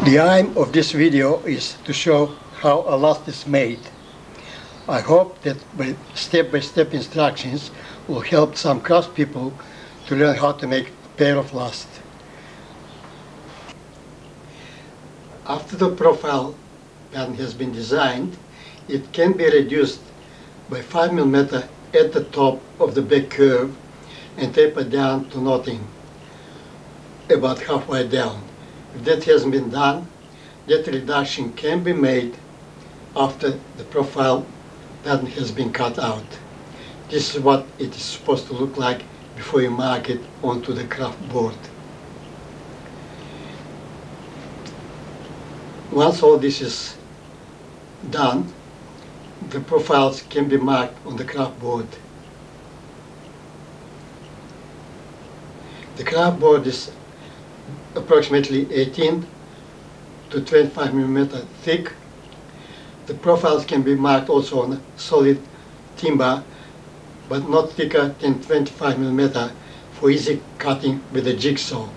The aim of this video is to show how a last is made. I hope that by step-by-step instructions will help some craftspeople to learn how to make a pair of last. After the profile pattern has been designed, it can be reduced by 5 mm at the top of the back curve and tapered down to knotting about halfway down. If that hasn't been done, that reduction can be made after the profile pattern has been cut out. This is what it is supposed to look like before you mark it onto the craft board. Once all this is done, the profiles can be marked on the craft board. The craft board is approximately 18 to 25 mm thick. The profiles can be marked also on solid timber, but not thicker than 25 mm for easy cutting with a jigsaw.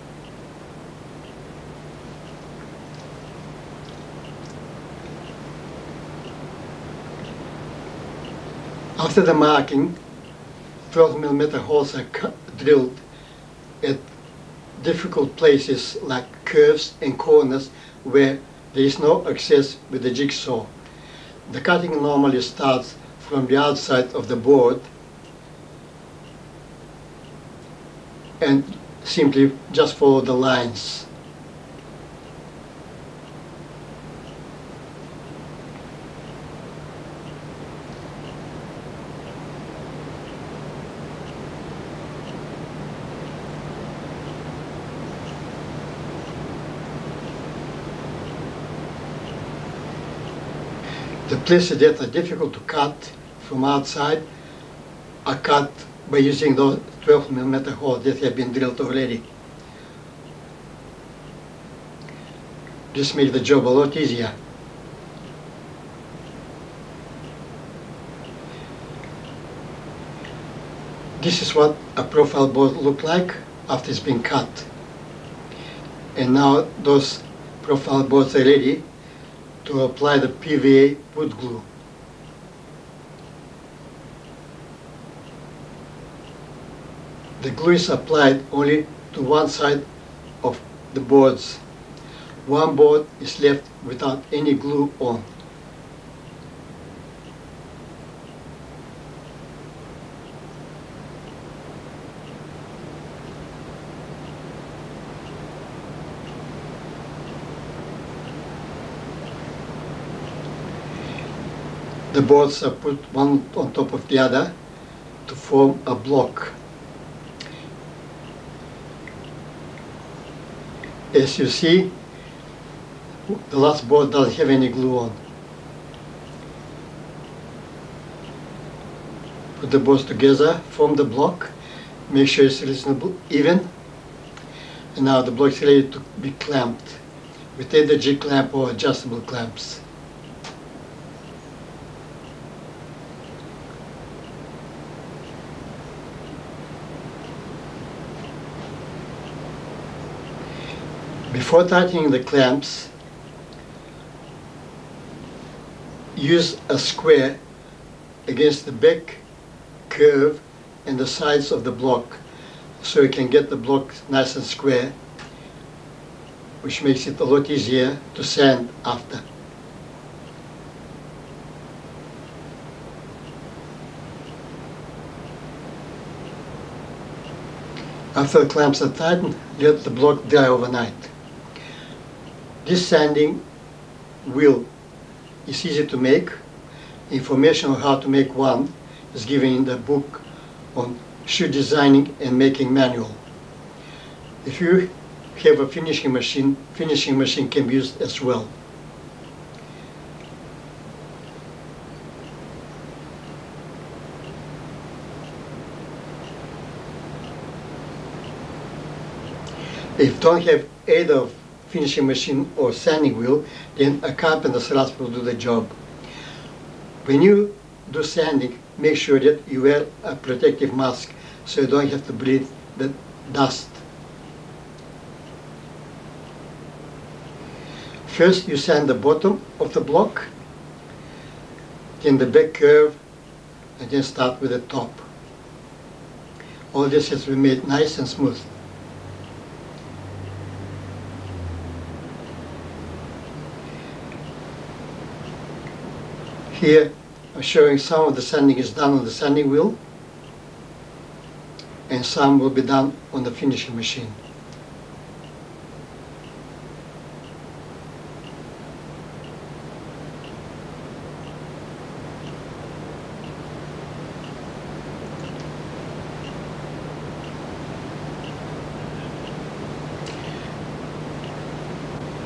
After the marking, 12 mm holes are drilled at difficult places like curves and corners where there is no access with the jigsaw. The cutting normally starts from the outside of the board and simply just follow the lines. The places that are difficult to cut from outside are cut by using those 12 mm holes that have been drilled already. This makes the job a lot easier. This is what a profile board looks like after it's been cut. And now those profile boards are ready to apply the PVA wood glue. The glue is applied only to one side of the boards. One board is left without any glue on. The boards are put one on top of the other to form a block. As you see, the last board doesn't have any glue on. Put the boards together, form the block, make sure it's reasonably even, and now the block is ready to be clamped with either G-clamp or adjustable clamps. Before tightening the clamps, use a square against the back curve and the sides of the block so you can get the block nice and square, which makes it a lot easier to sand after. After the clamps are tightened, let the block dry overnight. This sanding wheel is easy to make. Information on how to make one is given in the book on shoe designing and making manual. If you have a finishing machine can be used as well. If you don't have either finishing machine or sanding wheel, then a carpenter's rasp will do the job. When you do sanding, make sure that you wear a protective mask so you don't have to breathe the dust. First you sand the bottom of the block, then the back curve, and then start with the top. All this has to be made nice and smooth. Here I'm showing some of the sanding is done on the sanding wheel, and some will be done on the finishing machine.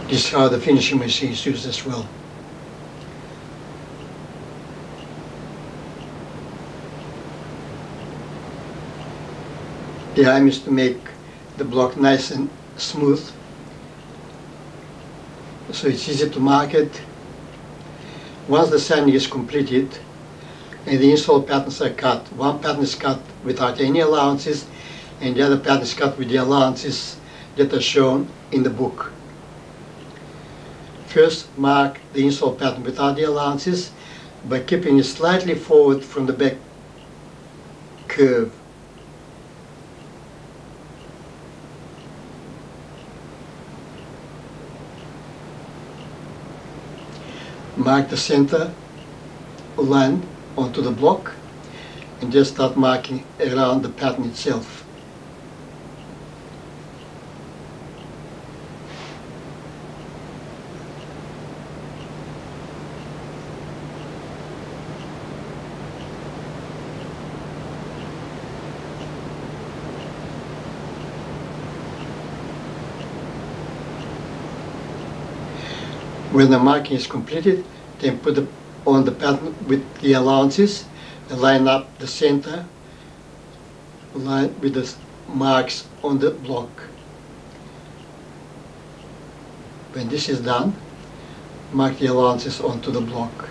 This is how the finishing machine is used as well. The aim is to make the block nice and smooth, so it's easy to mark it. Once the sanding is completed and the install patterns are cut, one pattern is cut without any allowances and the other pattern is cut with the allowances that are shown in the book. First, mark the install pattern without the allowances by keeping it slightly forward from the back curve. Mark the center line onto the block and just start marking around the pattern itself. When the marking is completed, then put on the pattern with the allowances and line up the center line with the marks on the block. When this is done, mark the allowances onto the block.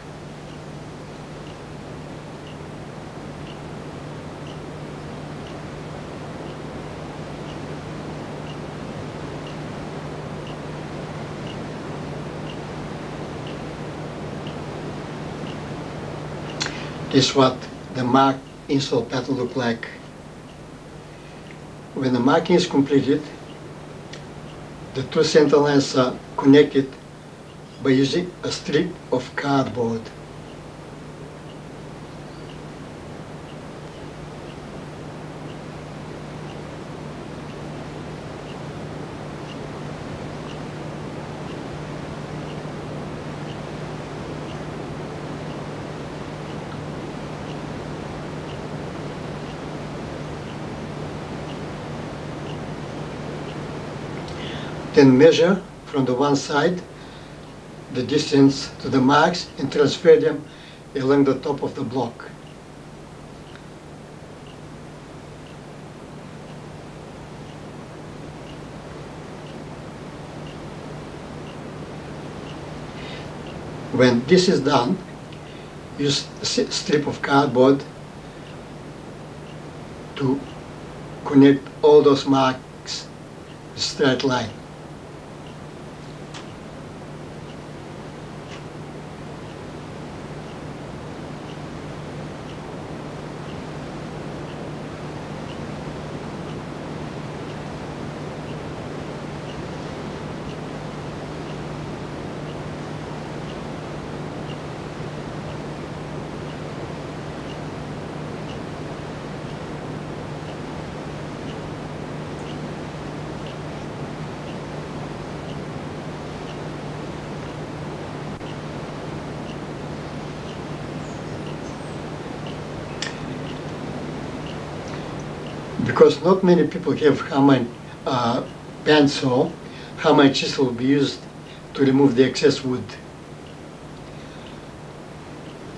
This is what the marked install pattern looks like. When the marking is completed, the two center lines are connected by using a strip of cardboard. Then measure from the one side the distance to the marks and transfer them along the top of the block. When this is done, use a strip of cardboard to connect all those marks with a straight line. Because not many people have hammer and bandsaw, hammer and chisel will be used to remove the excess wood.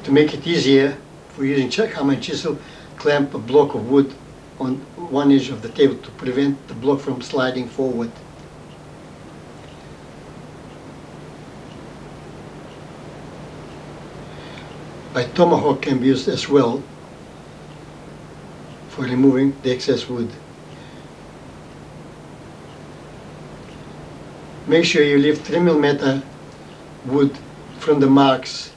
To make it easier for using hammer and chisel, clamp a block of wood on one edge of the table to prevent the block from sliding forward. A tomahawk can be used as well for removing the excess wood. Make sure you leave 3 mm wood from the marks,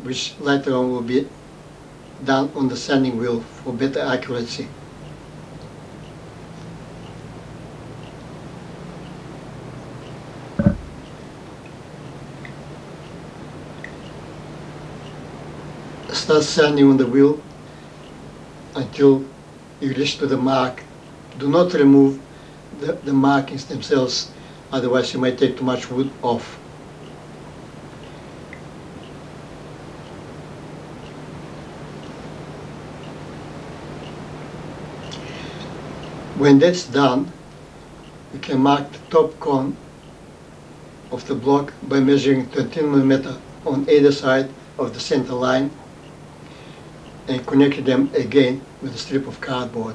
which later on will be done on the sanding wheel for better accuracy. Start sanding on the wheel until you reach to the mark. Do not remove the markings themselves, otherwise you might take too much wood off. When that's done, you can mark the top cone of the block by measuring 13 mm on either side of the center line and connect them again with a strip of cardboard.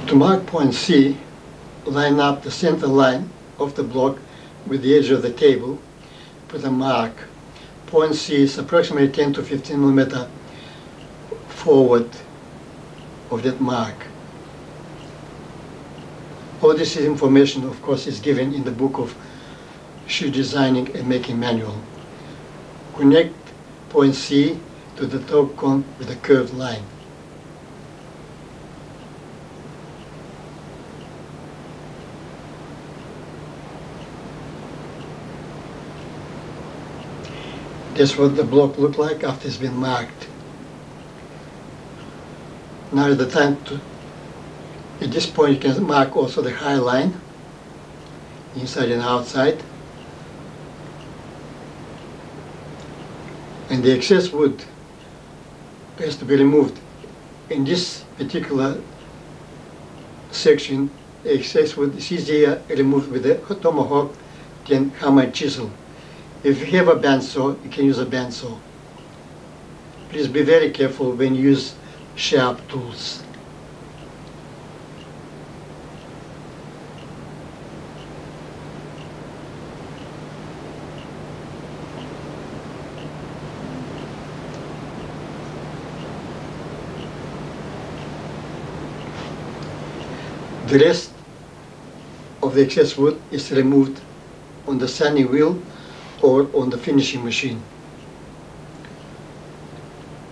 To mark point C, line up the center line of the block with the edge of the table. Put a mark. Point C is approximately 10 to 15 mm forward of that mark. All this information, of course, is given in the book of Shoe Designing and Making Manual. Connect point C to the top cone with a curved line. That's what the block looked like after it's been marked. Now is the time to, at this point you can mark also the high line, inside and outside. And the excess wood has to be removed. In this particular section, the excess wood is easier removed with a tomahawk than hammer and chisel. If you have a bandsaw, you can use a bandsaw. Please be very careful when you use sharp tools. The rest of the excess wood is removed on the sanding wheel or on the finishing machine.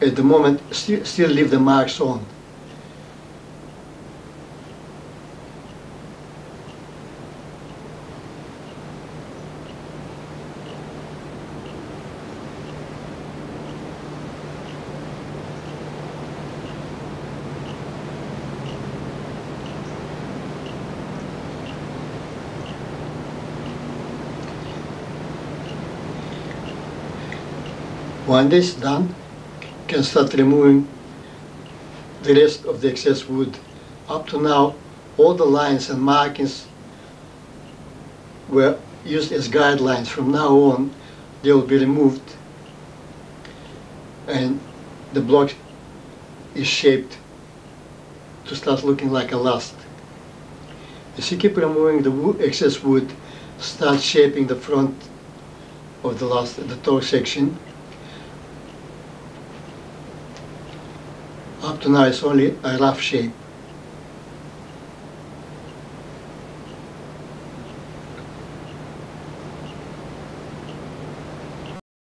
At the moment, still leave the marks on. When this is done, you can start removing the rest of the excess wood. Up to now, all the lines and markings were used as guidelines. From now on, they will be removed and the block is shaped to start looking like a last. As you keep removing the excess wood, start shaping the front of the last, the toe section. Up to now it's only a rough shape.